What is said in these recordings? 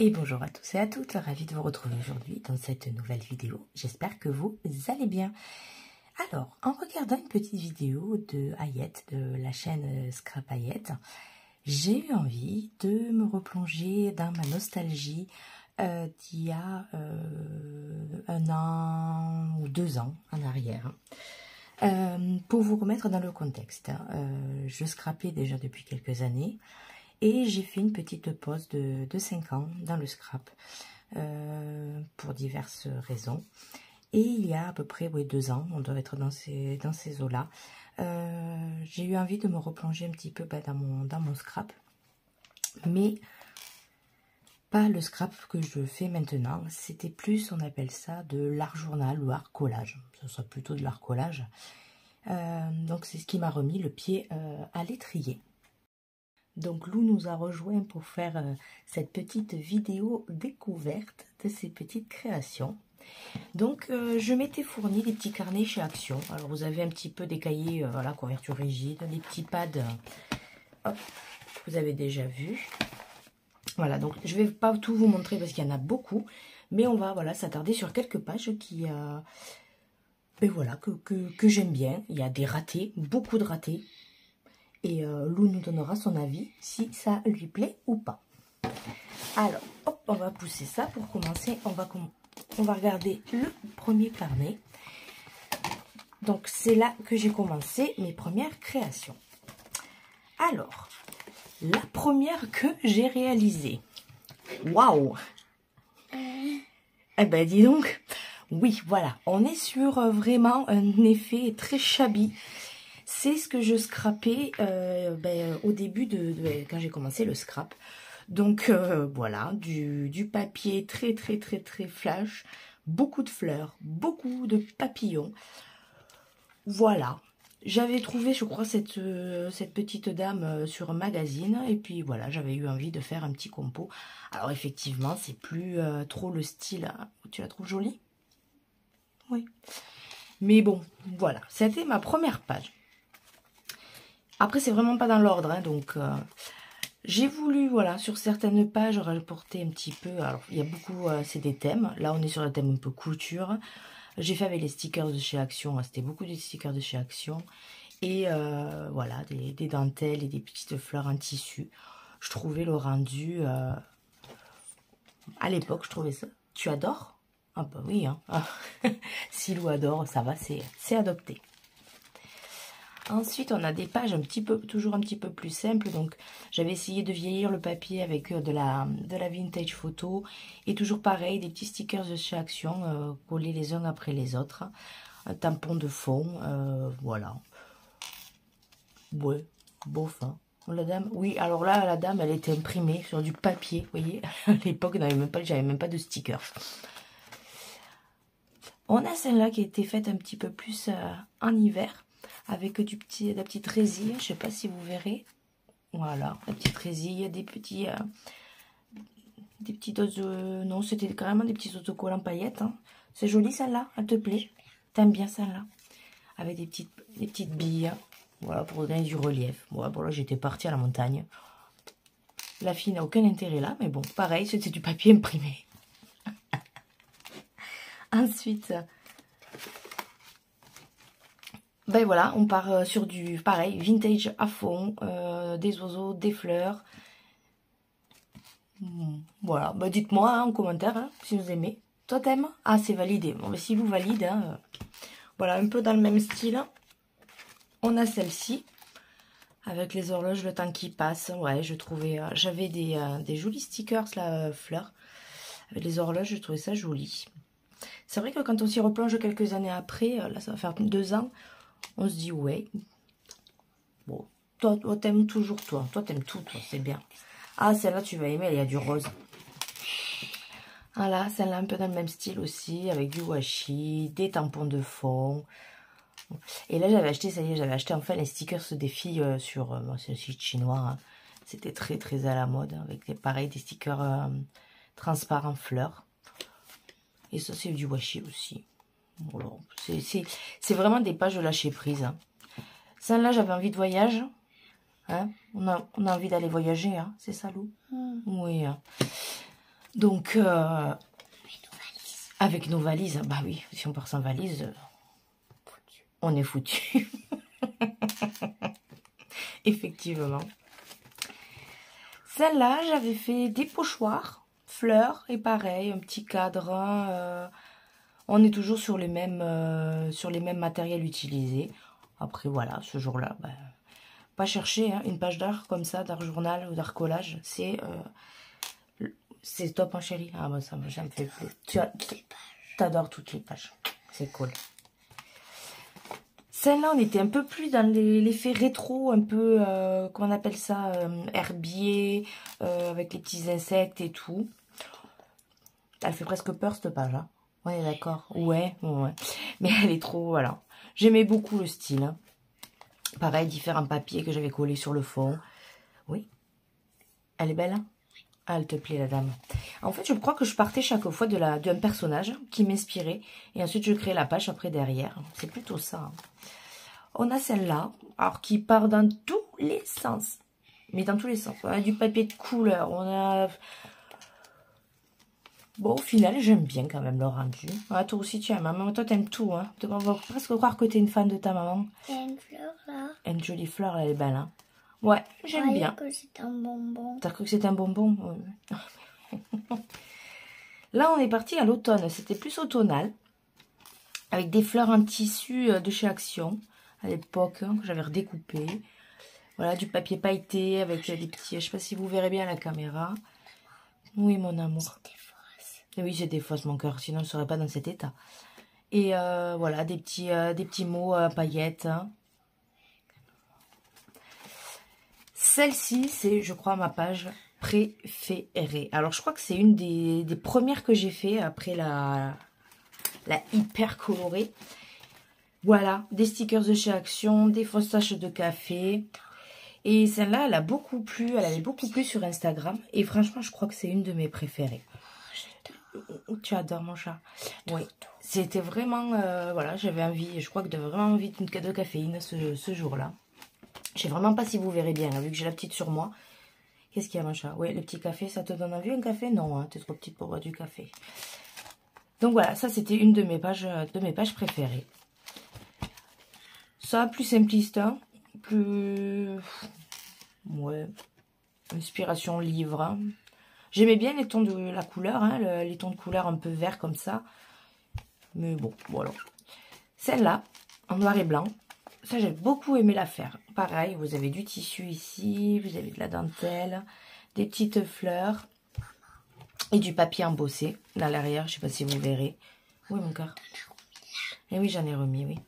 Et bonjour à tous et à toutes, ravie de vous retrouver aujourd'hui dans cette nouvelle vidéo. J'espère que vous allez bien. Alors, en regardant une petite vidéo de Ayette, de la chaîne Scrap Ayette, j'ai eu envie de me replonger dans ma nostalgie d'il y a 1 an ou 2 ans en arrière. Pour vous remettre dans le contexte, je scrapais déjà depuis quelques années. Et j'ai fait une petite pause de 5 ans dans le scrap pour diverses raisons. Et il y a à peu près 2 ans, on doit être dans ces eaux-là, j'ai eu envie de me replonger un petit peu dans mon scrap. Mais pas le scrap que je fais maintenant, c'était plus, on appelle ça de l'art journal ou art collage. Ce sera plutôt de l'art collage. Donc c'est ce qui m'a remis le pied à l'étrier. Donc Lou nous a rejoint pour faire cette petite vidéo découverte de ces petites créations. Donc je m'étais fourni des petits carnets chez Action. Alors vous avez un petit peu des cahiers, voilà, couverture rigide, des petits pads, hop, vous avez déjà vu. Voilà, donc je vais pas tout vous montrer parce qu'il y en a beaucoup, mais on va voilà s'attarder sur quelques pages qui, voilà, que j'aime bien. Il y a des ratés, beaucoup de ratés. Et Lou nous donnera son avis si ça lui plaît ou pas. Alors, hop, on va pousser ça pour commencer. On va regarder le premier carnet. Donc, c'est là que j'ai commencé mes premières créations. Alors, la première que j'ai réalisée. Waouh! Eh ben, dis donc. Oui, voilà. On est sur vraiment un effet très shabby. C'est ce que je scrapais au début quand j'ai commencé le scrap. Donc voilà, du papier très flash, beaucoup de fleurs, beaucoup de papillons. Voilà, j'avais trouvé, je crois, cette petite dame sur un magazine. Et puis voilà, j'avais eu envie de faire un petit compo. Alors effectivement, c'est plus trop le style. Tu la trouves jolie? Oui. Mais bon, voilà, c'était ma première page. Après, c'est vraiment pas dans l'ordre, hein, donc j'ai voulu, voilà, sur certaines pages, rapporter un petit peu. Alors, il y a beaucoup, c'est des thèmes. Là, on est sur le thème un peu couture. J'ai fait avec les stickers de chez Action. Hein, c'était beaucoup des stickers de chez Action. Et voilà, des dentelles et des petites fleurs en tissu. Je trouvais le rendu, à l'époque, je trouvais ça. Tu adores? Ah bah oui, hein. Si Lou adore, ça va, c'est adopté. Ensuite, on a des pages toujours un petit peu plus simples. Donc, j'avais essayé de vieillir le papier avec de la vintage photo. Et toujours pareil, des petits stickers de chez Action collés les uns après les autres. Un tampon de fond, voilà. Ouais, bof, hein. La dame, oui, alors là, la dame, elle était imprimée sur du papier, vous voyez. À l'époque, j'avais même pas de stickers. On a celle-là qui a été faite un petit peu plus en hiver. Avec la petite résille, je sais pas si vous verrez. Voilà, la petite résille, des petits doses de... Non, c'était carrément des petits autocollants paillettes. Hein. C'est joli celle-là, elle te plaît? T'aimes bien celle-là? Avec des petites billes, voilà, pour donner du relief. Voilà, j'étais partie à la montagne. La fille n'a aucun intérêt là, mais bon, pareil, c'était du papier imprimé. Ensuite... Ben voilà, on part sur du, pareil, vintage à fond, des oiseaux, des fleurs. Voilà, ben dites-moi hein, en commentaire hein, si vous aimez. Toi t'aimes? Ah, c'est validé. Bon, mais si vous valide, hein, voilà, un peu dans le même style. On a celle-ci, avec les horloges, le temps qui passe. Ouais, je trouvais, j'avais des jolis stickers, là, fleurs. Avec les horloges, je trouvais ça joli. C'est vrai que quand on s'y replonge quelques années après, là, ça va faire 2 ans, on se dit, ouais, bon, toi t'aimes toujours, toi t'aimes tout, toi, c'est bien. Ah, celle-là, tu vas aimer, il y a du rose. Voilà, celle-là, un peu dans le même style aussi, avec du washi, des tampons de fond. Et là, j'avais acheté, ça y est, j'avais acheté enfin les stickers des filles sur, c'est un site chinois, hein. C'était très à la mode, avec pareil, des stickers transparents fleurs. Et ça, c'est du washi aussi. Voilà. C'est vraiment des pages de lâcher prise. Hein. Celle-là, j'avais envie de voyage. Hein, on a envie d'aller voyager, hein, c'est ça, Lou? Oui. Hein. Donc, avec nos valises, bah oui, si on part sans valise, on est foutu. Effectivement. Celle-là, j'avais fait des pochoirs, fleurs, et pareil, un petit cadre. On est toujours sur les mêmes matériels utilisés. Après, voilà, ce jour-là, bah, pas chercher hein, une page d'art comme ça, d'art journal ou d'art collage. C'est top, hein, chérie. Ah, bah ça me fait plaisir. Tu adores toutes les pages. C'est cool. Celle-là, on était un peu plus dans l'effet rétro, un peu, comment on appelle ça, herbier, avec les petits insectes et tout. Elle fait presque peur, cette page, hein. On est d'accord. Ouais. Mais elle est trop, voilà. J'aimais beaucoup le style. Hein. Pareil, différents papiers que j'avais collés sur le fond. Oui. Elle est belle, hein? Ah, elle te plaît, la dame. En fait, je crois que je partais chaque fois d'un personnage qui m'inspirait. Et ensuite, je créais la page après derrière. C'est plutôt ça. Hein. On a celle-là, alors qui part dans tous les sens. Mais dans tous les sens. On a du papier de couleur. On a... Bon, au final, j'aime bien quand même le rendu. Ah, toi aussi, tu aimes. Maman, toi, t'aimes tout. Hein. On va presque croire que t'es une fan de ta maman. Il y a une fleur, là. Une jolie fleur, elle est belle. Hein. Ouais, j'aime bien. Que c'est un bonbon. T'as cru que c'était un bonbon? Là, on est parti à l'automne. C'était plus automnal. Avec des fleurs en tissu de chez Action. À l'époque, hein, que j'avais redécoupé. Voilà, du papier pailleté avec des petits... Je sais pas si vous verrez bien à la caméra. Oui, mon amour. C'était fausse. Oui, c'était fausse, mon cœur. Sinon, je ne serais pas dans cet état. Et voilà, des petits mots paillettes. Hein. Celle-ci, c'est, je crois, ma page préférée. Alors, je crois que c'est une des premières que j'ai fait après la hyper colorée. Voilà, des stickers de chez Action, des fausses taches de café. Et celle-là, elle avait beaucoup plu sur Instagram. Et franchement, je crois que c'est une de mes préférées. Tu adores mon chat. Oui, c'était vraiment, voilà, j'avais envie, je crois que j'avais vraiment envie de caféine ce jour-là. Je sais vraiment pas si vous verrez bien, hein, vu que j'ai la petite sur moi. Qu'est-ce qu'il y a, mon chat? Oui, le petit café, ça te donne envie, un café? Non, hein, t'es trop petite pour boire du café. Donc voilà, ça c'était une de mes pages préférées. Ça, plus simpliste, hein, plus... Ouais, inspiration livre. Hein. J'aimais bien les tons de la couleur, hein, les tons de couleur un peu vert comme ça. Mais bon, voilà. Celle-là, en noir et blanc, ça j'ai beaucoup aimé la faire. Pareil, vous avez du tissu ici, vous avez de la dentelle, des petites fleurs et du papier embossé là à l'arrière. Je sais pas si vous verrez. Oui, mon cœur. Et oui, j'en ai remis, oui.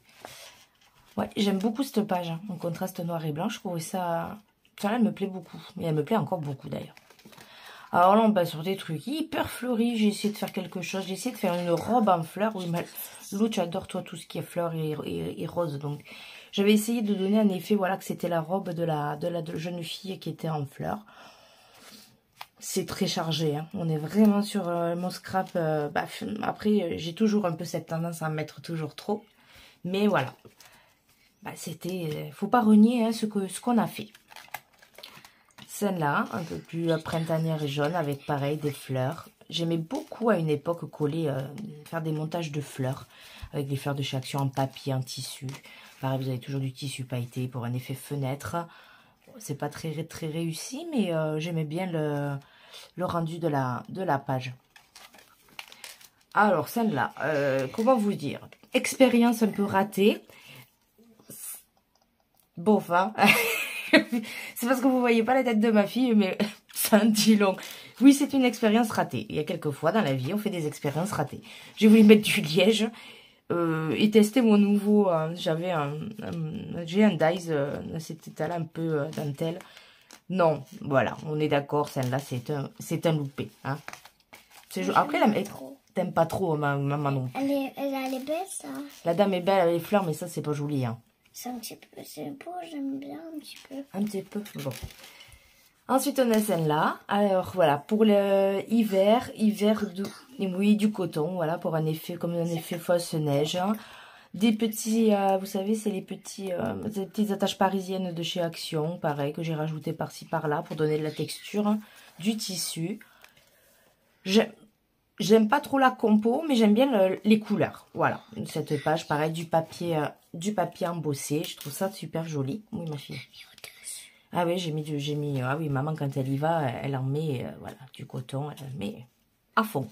Ouais, j'aime beaucoup cette page, hein, en contraste noir et blanc. Je trouvais ça... Ça, elle me plaît beaucoup. Et elle me plaît encore beaucoup, d'ailleurs. Alors là, on passe sur des trucs hyper fleuris. J'ai essayé de faire quelque chose. J'ai essayé de faire une robe en fleurs. Oui, Lou, tu adores, toi, tout ce qui est fleurs et rose. Donc, j'avais essayé de donner un effet, voilà, que c'était la robe de la jeune fille qui était en fleurs. C'est très chargé. Hein. On est vraiment sur mon scrap. Après, j'ai toujours un peu cette tendance à en mettre toujours trop. Mais voilà. Bah, c'était... faut pas renier hein, ce qu'on a fait. Celle-là, un peu plus printanière et jaune, avec pareil des fleurs. J'aimais beaucoup à une époque coller, faire des montages de fleurs, avec des fleurs de chez Action en papier, en tissu. Pareil, vous avez toujours du tissu pailleté pour un effet fenêtre. C'est pas très réussi, mais j'aimais bien le rendu de la page. Alors, celle-là, comment vous dire? Expérience un peu ratée. Bof, hein. C'est parce que vous voyez pas la tête de ma fille, mais ça en dit long. Oui, c'est une expérience ratée. Il y a quelques fois dans la vie, on fait des expériences ratées. J'ai voulu mettre du liège et tester mon nouveau... j'ai un dies dans cet état-là un peu dentelle. Non, voilà, on est d'accord, celle-là, c'est un loupé. Hein. Après, t'aimes pas trop, maman non. Elle est belle, ça. La dame est belle avec les fleurs, mais ça, c'est pas joli, hein. C'est un petit peu, c'est beau, j'aime bien un petit peu. Un petit peu, bon. Ensuite, on a celle-là. Alors, voilà, pour l'hiver, du coton, voilà, pour un effet, comme un effet fausse neige. Hein. Des petits, vous savez, c'est les petites attaches parisiennes de chez Action, pareil, que j'ai rajouté par-ci, par-là, pour donner de la texture, hein, du tissu. J'aime pas trop la compo, mais j'aime bien les couleurs. Voilà, cette page, pareil, du papier embossé. Je trouve ça super joli. Oui, ma fille. Ah oui, ah oui, maman, quand elle y va, elle en met, voilà, du coton, elle en met à fond.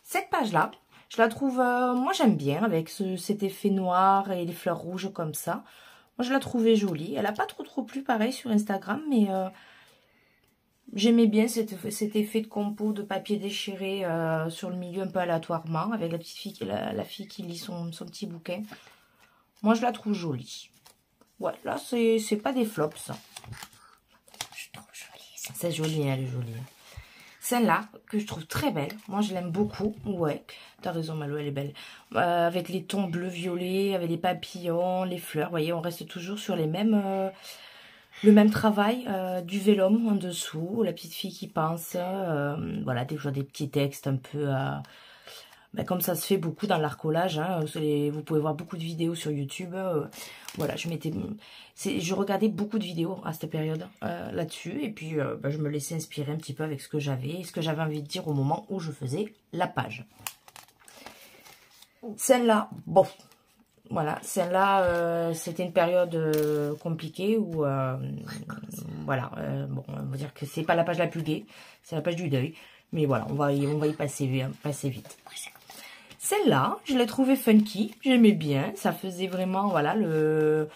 Cette page-là, je la trouve, moi j'aime bien, avec cet effet noir et les fleurs rouges comme ça. Moi, je la trouvais jolie. Elle n'a pas trop plu, pareil, sur Instagram, mais j'aimais bien cet effet de compo de papier déchiré sur le milieu un peu aléatoirement, avec la petite fille, la fille qui lit son petit bouquin. Moi, je la trouve jolie. Ouais, là, c'est pas des flops, ça. Je trouve jolie. C'est joli, elle est jolie. Celle-là, que je trouve très belle. Moi, je l'aime beaucoup. Ouais, t'as raison, Malo, elle est belle. Avec les tons bleu-violet, avec les papillons, les fleurs. Vous voyez, on reste toujours sur les mêmes... le même travail, du vélum en dessous. La petite fille qui pense. Voilà, déjà des petits textes un peu... ben, comme ça se fait beaucoup dans l'art collage, hein, vous pouvez voir beaucoup de vidéos sur YouTube. Voilà, je regardais beaucoup de vidéos à cette période là-dessus. Et puis, ben, je me laissais inspirer un petit peu avec ce que j'avais envie de dire au moment où je faisais la page. Celle-là, bon, voilà, celle-là, c'était une période compliquée où, voilà, bon, on va dire que c'est pas la page la plus gaie, c'est la page du deuil. Mais voilà, on va y passer vite. Celle-là, je l'ai trouvée funky, j'aimais bien, ça faisait vraiment, voilà, le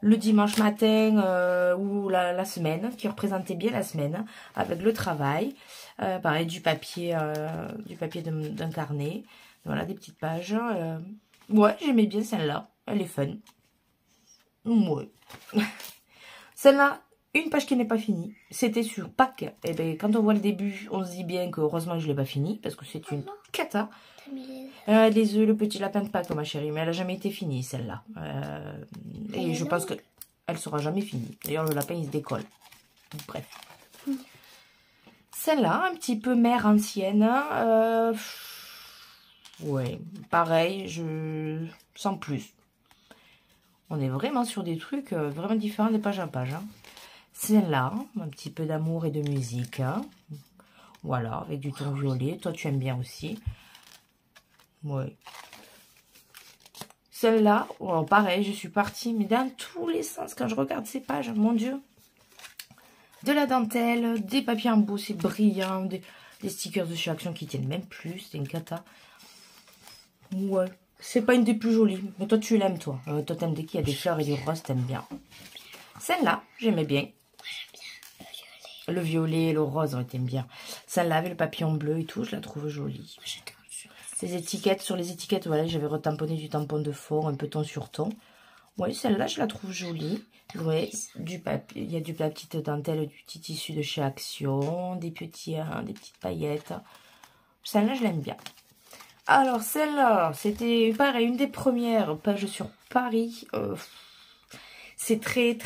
dimanche matin ou la semaine, qui représentait bien la semaine, avec le travail, pareil, du papier d'un carnet, voilà, des petites pages. Ouais, j'aimais bien celle-là, elle est fun. Ouais. Celle-là, une page qui n'est pas finie, c'était sur Pâques. Et bien, quand on voit le début, on se dit bien que heureusement je ne l'ai pas fini, parce que c'est une cata. Les œufs, le petit lapin de Pâques, ma chérie, mais elle n'a jamais été finie, celle-là. Et je pense qu'elle ne sera jamais finie. D'ailleurs, le lapin, il se décolle. Bref. Celle-là, un petit peu mère ancienne. Ouais, pareil, sans plus. On est vraiment sur des trucs vraiment différents de page à page. Hein. Celle-là, un petit peu d'amour et de musique. Hein. Voilà, avec du ton violet. Toi, tu aimes bien aussi. Ouais. Celle-là, oh, pareil, je suis partie, mais dans tous les sens, quand je regarde ces pages, mon Dieu. De la dentelle, des papiers embossés brillants, des stickers de chez Action qui tiennent même plus, c'est une cata. Ouais, c'est pas une des plus jolies, mais toi tu l'aimes, toi. Toi t'aimes dès qu'il y a des fleurs et du rose, t'aimes bien. Celle-là, j'aimais bien. Le violet, le rose, ouais, t'aimes bien. Celle-là, avec le papillon bleu et tout, je la trouve jolie. Ces étiquettes, sur les étiquettes, voilà, j'avais retamponné du tampon de fond, un peu ton sur ton. Oui, celle-là, je la trouve jolie. Ouais, du papier, il y a la petite dentelle, du petit tissu de chez Action, des petites paillettes. Celle-là, je l'aime bien. Alors, celle-là, c'était pareil, une des premières pages sur Paris. C'est très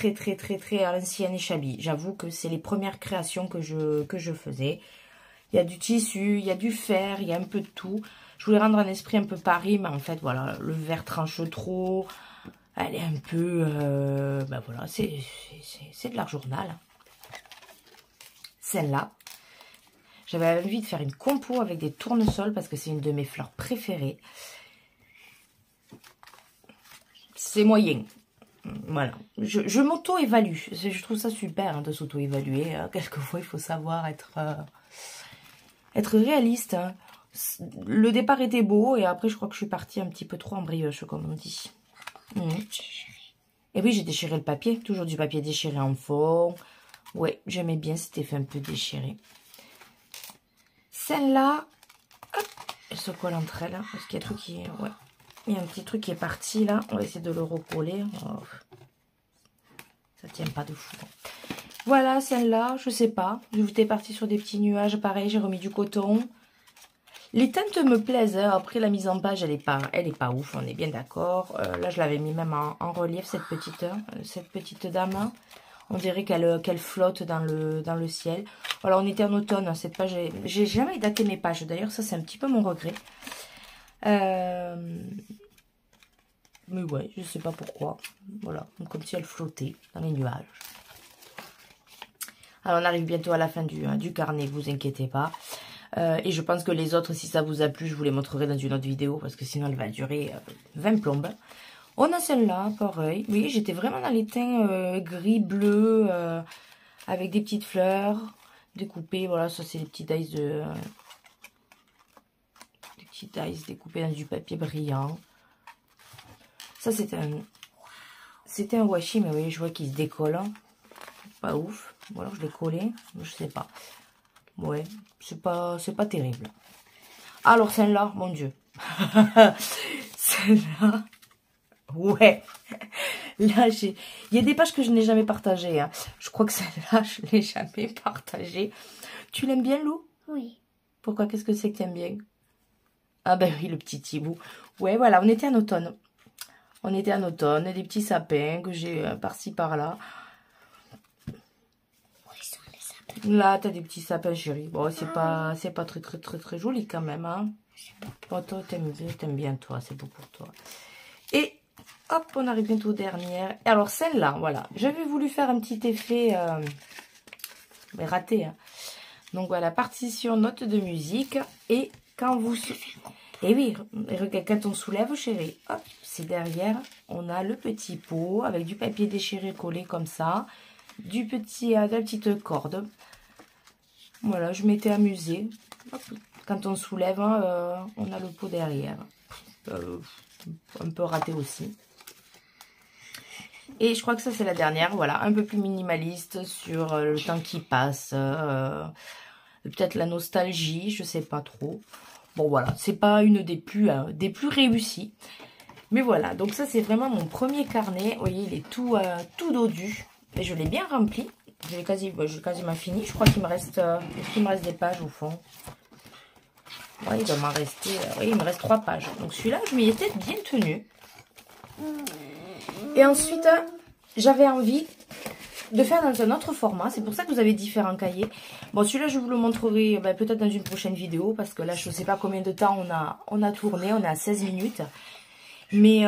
à l'ancienne et Chabi. J'avoue que c'est les premières créations que je faisais. Il y a du tissu, il y a du fer, il y a un peu de tout. Je voulais rendre un esprit un peu Paris, mais en fait, voilà, le vert tranche trop. Elle est un peu... ben voilà, c'est de l'art journal. Celle-là, j'avais envie de faire une compo avec des tournesols parce que c'est une de mes fleurs préférées. C'est moyen. Voilà. Je m'auto-évalue. Je trouve ça super hein, de s'auto-évaluer. Quelquefois, il faut savoir être réaliste. Hein. Le départ était beau et après, je crois que je suis partie un petit peu trop en brioche, comme on dit. Et oui, j'ai déchiré le papier. Toujours du papier déchiré en fond. Ouais, j'aimais bien cet effet un peu déchiré. Celle-là, elle se colle entre elles. Hein, parce qu'il y a un truc qui est... Ouais. Il y a un petit truc qui est parti là. On va essayer de le recoller. Oh. Ça tient pas de fou. Voilà, celle-là, je sais pas. J'étais partie sur des petits nuages. Pareil, j'ai remis du coton. Les teintes me plaisent. Hein. Après, la mise en page, elle est pas ouf. On est bien d'accord. Là, je l'avais mis même en relief, cette petite dame. On dirait qu'elle flotte dans le ciel. Voilà, on était en automne. Cette page, j'ai jamais daté mes pages. D'ailleurs, ça, c'est un petit peu mon regret. Mais ouais, je sais pas pourquoi. Voilà, comme si elle flottait dans les nuages. Alors, on arrive bientôt à la fin du carnet, vous inquiétez pas. Et je pense que les autres, si ça vous a plu, je vous les montrerai dans une autre vidéo, parce que sinon, elle va durer 20 plombes. On a celle-là, pareil. Oui, j'étais vraiment dans les teints gris, bleu, avec des petites fleurs découpées. Voilà, ça, c'est des petits dice découpés dans du papier brillant. Ça, c'était un washi, mais oui, je vois qu'il se décolle. Hein. Pas ouf. Ou alors je l'ai collé, je sais pas. Ouais, c'est pas terrible. Alors celle-là, mon Dieu. Celle-là. Ouais. Là, il y a des pages que je n'ai jamais partagées. Hein. Je crois que celle-là, je ne l'ai jamais partagée. Tu l'aimes bien, Lou? Oui. Pourquoi? Qu'est-ce que c'est que tu aimes bien? Ah ben oui, le petit Thibou. Ouais, voilà, on était en automne. On était en automne, des petits sapins que j'ai par-ci, par-là. Là, t'as des petits sapins, chérie. Bon, c'est pas très joli quand même, hein. Bon, toi, t'aimes bien, toi, c'est beau pour toi. Et, hop, on arrive bientôt aux dernières. Et alors, celle-là, voilà. J'avais voulu faire un petit effet, mais raté, hein. Donc, voilà, partition, note de musique. Et quand vous... Et oui, quand on soulève, chérie, hop, c'est derrière, on a le petit pot avec du papier déchiré collé comme ça. De la petite corde. Voilà, je m'étais amusée. Hop, quand on soulève, hein, on a le pot derrière. Un peu raté aussi. Et je crois que ça, c'est la dernière. Voilà, un peu plus minimaliste sur le temps qui passe. Peut-être la nostalgie, je sais pas trop. Bon, voilà, c'est pas une des plus réussies. Mais voilà, donc ça, c'est vraiment mon premier carnet. Vous voyez, il est tout dodu. Et je l'ai bien rempli. J'ai quasiment fini. Je crois qu'il me reste des pages au fond. Ouais, il doit m'en rester. Oui, il me reste 3 pages. Donc celui-là, je m'y étais bien tenue. Et ensuite, j'avais envie de faire dans un autre format. C'est pour ça que vous avez différents cahiers. Bon, celui-là, je vous le montrerai peut-être dans une prochaine vidéo. Parce que là, je ne sais pas combien de temps on a tourné. On est à 16 minutes. Mais...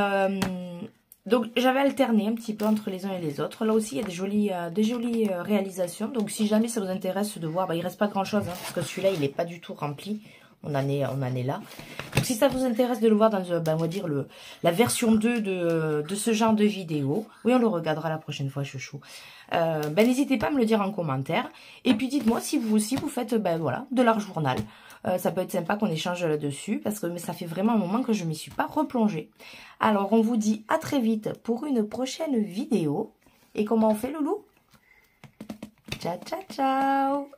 donc, j'avais alterné un petit peu entre les uns et les autres. Là aussi, il y a des jolies réalisations. Donc, si jamais ça vous intéresse de voir, il ne reste pas grand-chose. Hein, parce que celui-là, il n'est pas du tout rempli. On en est là. Donc, si ça vous intéresse de le voir dans, on va dire, la version 2 de ce genre de vidéo. Oui, on le regardera la prochaine fois, chouchou. N'hésitez pas à me le dire en commentaire. Et puis, dites-moi si vous aussi, vous faites voilà, de l'art journal. Ça peut être sympa qu'on échange là-dessus parce que ça fait vraiment un moment que je ne m'y suis pas replongée. Alors, on vous dit à très vite pour une prochaine vidéo. Et comment on fait, Loulou? Ciao, ciao, ciao!